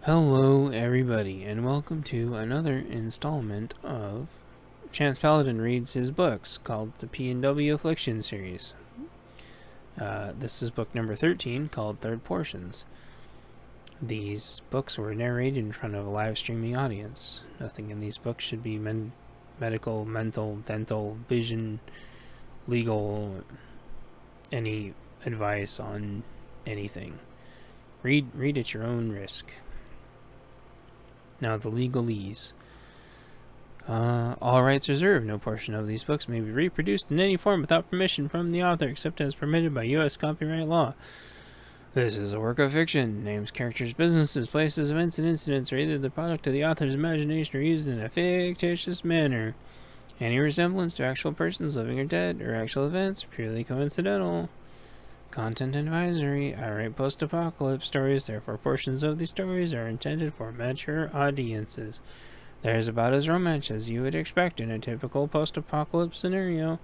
Hello everybody, and welcome to another installment of Chance Paladin Reads His Books, called the P&W Affliction series. This is book number 13, called Third Portions. These books were narrated in front of a live streaming audience. Nothing in these books should be medical, mental, dental, vision, legal, any advice on anything. Read at your own risk. Now the legalese. All rights reserved. No portion of these books may be reproduced in any form without permission from the author, except as permitted by U.S. copyright law. This is a work of fiction. Names, characters, businesses, places, events, and incidents are either the product of the author's imagination or used in a fictitious manner. Any resemblance to actual persons, living or dead, or actual events are purely coincidental. Content advisory. I write post-apocalypse stories, therefore portions of these stories are intended for mature audiences. There's about as romance as you would expect in a typical post-apocalypse scenario.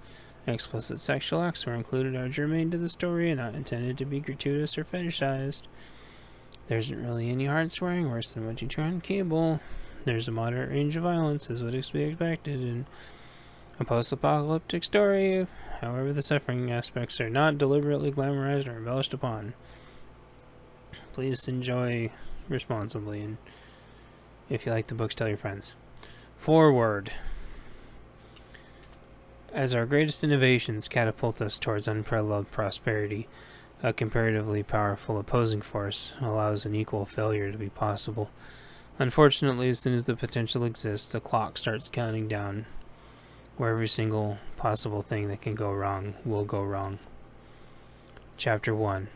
Explicit sexual acts were included are germane to the story and not intended to be gratuitous or fetishized. There isn't really any hard swearing worse than what you try on cable. There's a moderate range of violence as would be expected in a post-apocalyptic story. However, the suffering aspects are not deliberately glamorized or embellished upon. Please enjoy responsibly, and if you like the books, tell your friends. Forward. As our greatest innovations catapult us towards unparalleled prosperity, a comparatively powerful opposing force allows an equal failure to be possible. Unfortunately, as soon as the potential exists, the clock starts counting down, where every single possible thing that can go wrong will go wrong. Chapter 1.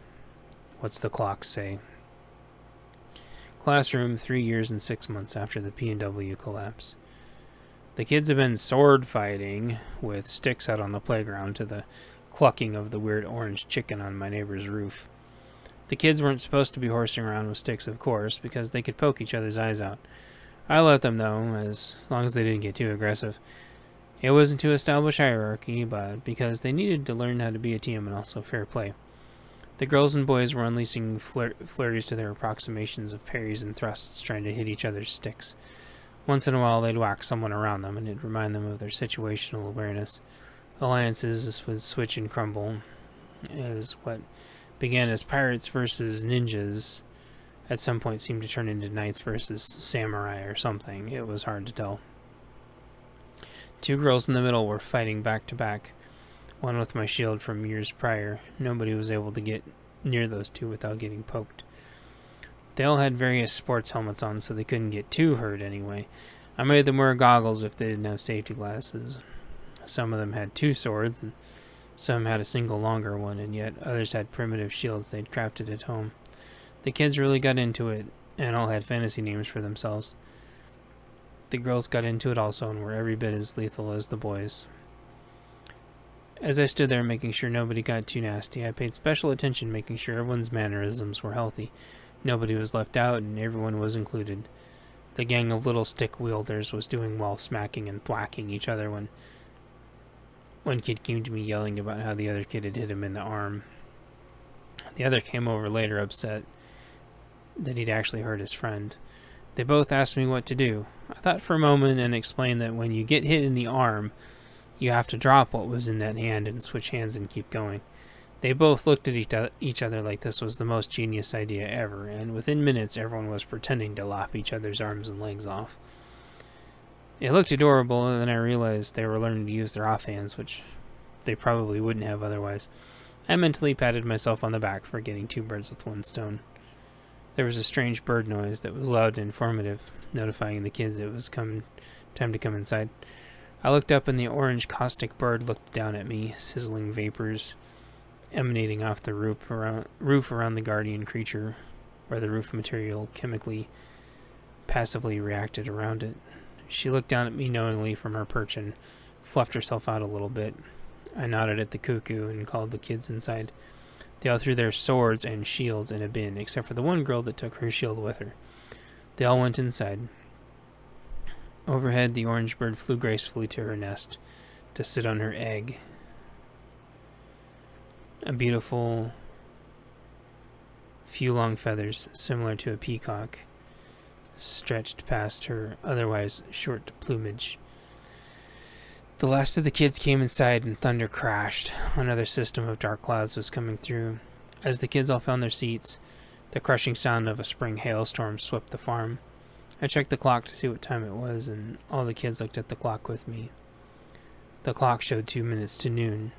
What's the clock say? Classroom 3 years and 6 months after the P&W collapse. The kids have been sword fighting with sticks out on the playground to the clucking of the weird orange chicken on my neighbor's roof. The kids weren't supposed to be horsing around with sticks, of course, because they could poke each other's eyes out. I let them, though, as long as they didn't get too aggressive. It wasn't to establish hierarchy, but because they needed to learn how to be a team and also fair play. The girls and boys were unleashing flurries to their approximations of parries and thrusts, trying to hit each other's sticks. Once in a while, they'd whack someone around them, and it'd remind them of their situational awareness. Alliances would switch and crumble, as what began as pirates versus ninjas at some point seemed to turn into knights versus samurai or something. It was hard to tell. Two girls in the middle were fighting back to back, one with my shield from years prior. Nobody was able to get near those two without getting poked. They all had various sports helmets on, so they couldn't get too hurt anyway. I made them wear goggles if they didn't have safety glasses. Some of them had two swords, and some had a single longer one, and yet others had primitive shields they'd crafted at home. The kids really got into it, and all had fantasy names for themselves. The girls got into it also and were every bit as lethal as the boys. As I stood there making sure nobody got too nasty, I paid special attention making sure everyone's mannerisms were healthy. Nobody was left out and everyone was included. The gang of little stick wielders was doing well, smacking and thwacking each other when one kid came to me yelling about how the other kid had hit him in the arm. The other came over later upset that he'd actually hurt his friend. They both asked me what to do. I thought for a moment and explained that when you get hit in the arm, you have to drop what was in that hand and switch hands and keep going. They both looked at each other like this was the most genius idea ever, and within minutes everyone was pretending to lop each other's arms and legs off. It looked adorable, and then I realized they were learning to use their offhands, which they probably wouldn't have otherwise. I mentally patted myself on the back for getting two birds with one stone. There was a strange bird noise that was loud and informative, notifying the kids it was time to come inside. I looked up and the orange caustic bird looked down at me, sizzling vapors emanating off the roof around the guardian creature, where the roof material chemically passively reacted around it. She looked down at me knowingly from her perch and fluffed herself out a little bit. I nodded at the cuckoo and called the kids inside. They all threw their swords and shields in a bin, except for the one girl that took her shield with her. They all went inside. Overhead, the orange bird flew gracefully to her nest to sit on her egg. A beautiful few long feathers, similar to a peacock, stretched past her otherwise short plumage. The last of the kids came inside and thunder crashed. Another system of dark clouds was coming through. As the kids all found their seats, the crushing sound of a spring hailstorm swept the farm. I checked the clock to see what time it was, and all the kids looked at the clock with me. The clock showed 2 minutes to noon.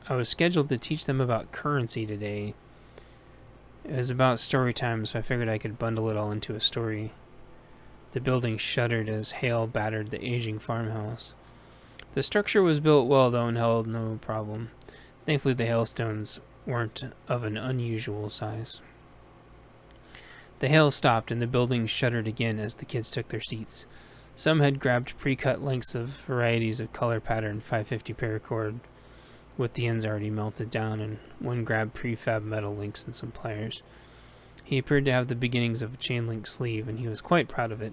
I was scheduled to teach them about currency today. It was about story time, so I figured I could bundle it all into a story. The building shuddered as hail battered the aging farmhouse. The structure was built well, though, and held no problem. Thankfully, the hailstones weren't of an unusual size. The hail stopped, and the building shuddered again as the kids took their seats. Some had grabbed pre-cut lengths of varieties of color pattern 550 paracord, with the ends already melted down, and one grabbed prefab metal links and some pliers. He appeared to have the beginnings of a chain-link sleeve, and he was quite proud of it.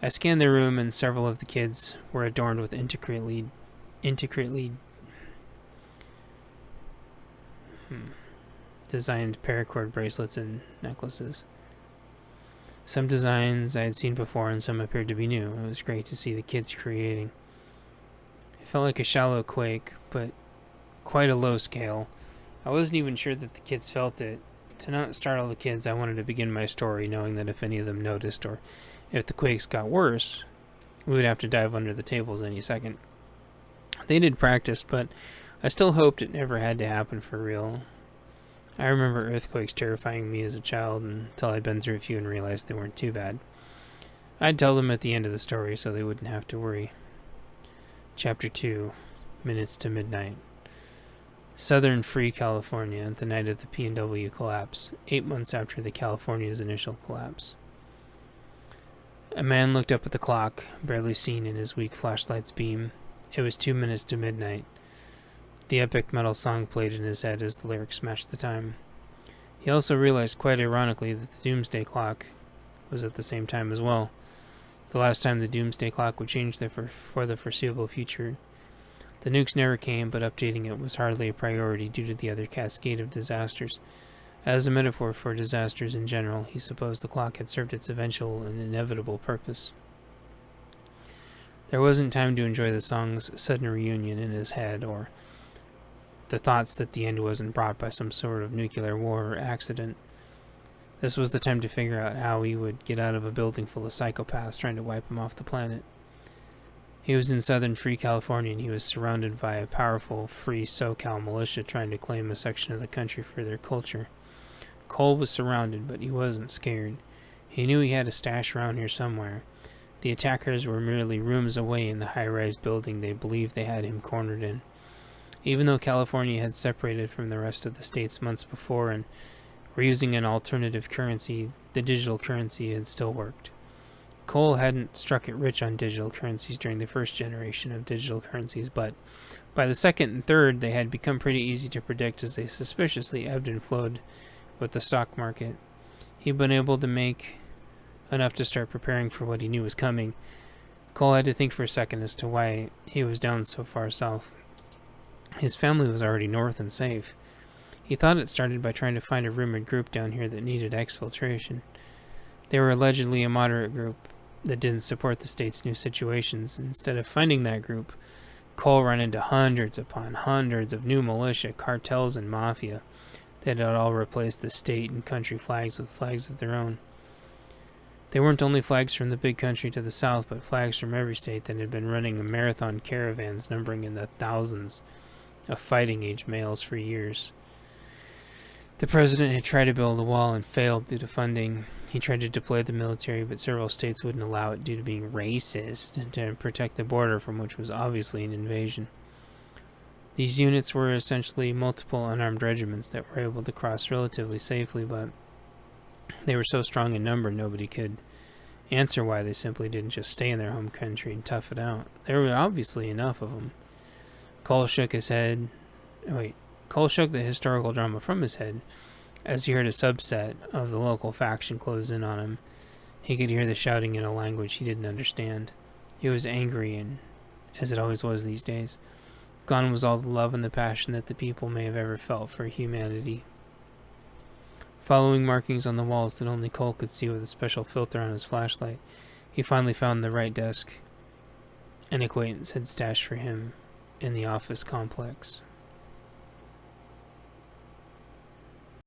I scanned the room, and several of the kids were adorned with intricately designed paracord bracelets and necklaces. Some designs I had seen before, and some appeared to be new. It was great to see the kids creating. It felt like a shallow quake, but quite a low scale. I wasn't even sure that the kids felt it. To not startle the kids, I wanted to begin my story knowing that if any of them noticed, or if the quakes got worse, we would have to dive under the tables any second. They did practice, but I still hoped it never had to happen for real. I remember earthquakes terrifying me as a child until I'd been through a few and realized they weren't too bad. I'd tell them at the end of the story so they wouldn't have to worry. Chapter 2, Minutes to Midnight. Southern Free California, the night of the P&W collapse, 8 months after the California's initial collapse. A man looked up at the clock, barely seen in his weak flashlight's beam. It was 2 minutes to midnight. The epic metal song played in his head as the lyrics matched the time. He also realized, quite ironically, that the doomsday clock was at the same time as well. The last time the doomsday clock would change for the foreseeable future. The nukes never came, but updating it was hardly a priority due to the other cascade of disasters. As a metaphor for disasters in general, he supposed the clock had served its eventual and inevitable purpose. There wasn't time to enjoy the song's sudden reunion in his head, or the thoughts that the end wasn't brought by some sort of nuclear war or accident. This was the time to figure out how he would get out of a building full of psychopaths trying to wipe him off the planet. He was in Southern Free California, and he was surrounded by a powerful Free SoCal militia trying to claim a section of the country for their culture. Cole was surrounded, but he wasn't scared. He knew he had a stash around here somewhere. The attackers were merely rooms away in the high-rise building they believed they had him cornered in. Even though California had separated from the rest of the states months before and were using an alternative currency, the digital currency had still worked. Cole hadn't struck it rich on digital currencies during the first generation of digital currencies, but by the second and third, they had become pretty easy to predict as they suspiciously ebbed and flowed with the stock market. He'd been able to make enough to start preparing for what he knew was coming. Cole had to think for a second as to why he was down so far south. His family was already north and safe. He thought it started by trying to find a rumored group down here that needed exfiltration. They were allegedly a moderate group that didn't support the state's new situations. Instead of finding that group, Cole ran into hundreds upon hundreds of new militia, cartels, and mafia that had all replaced the state and country flags with flags of their own. They weren't only flags from the big country to the south, but flags from every state that had been running marathon caravans numbering in the thousands of fighting-age males for years. The president had tried to build a wall and failed due to funding. He tried to deploy the military, but several states wouldn't allow it due to being racist and to protect the border from which was obviously an invasion. These units were essentially multiple unarmed regiments that were able to cross relatively safely, but they were so strong in number nobody could answer why they simply didn't just stay in their home country and tough it out. There were obviously enough of them. Cole shook the historical drama from his head as he heard a subset of the local faction close in on him. He could hear the shouting in a language he didn't understand. He was angry, and as it always was these days, gone was all the love and the passion that the people may have ever felt for humanity. Following markings on the walls that only Cole could see with a special filter on his flashlight, he finally found the right desk an acquaintance had stashed for him in the office complex.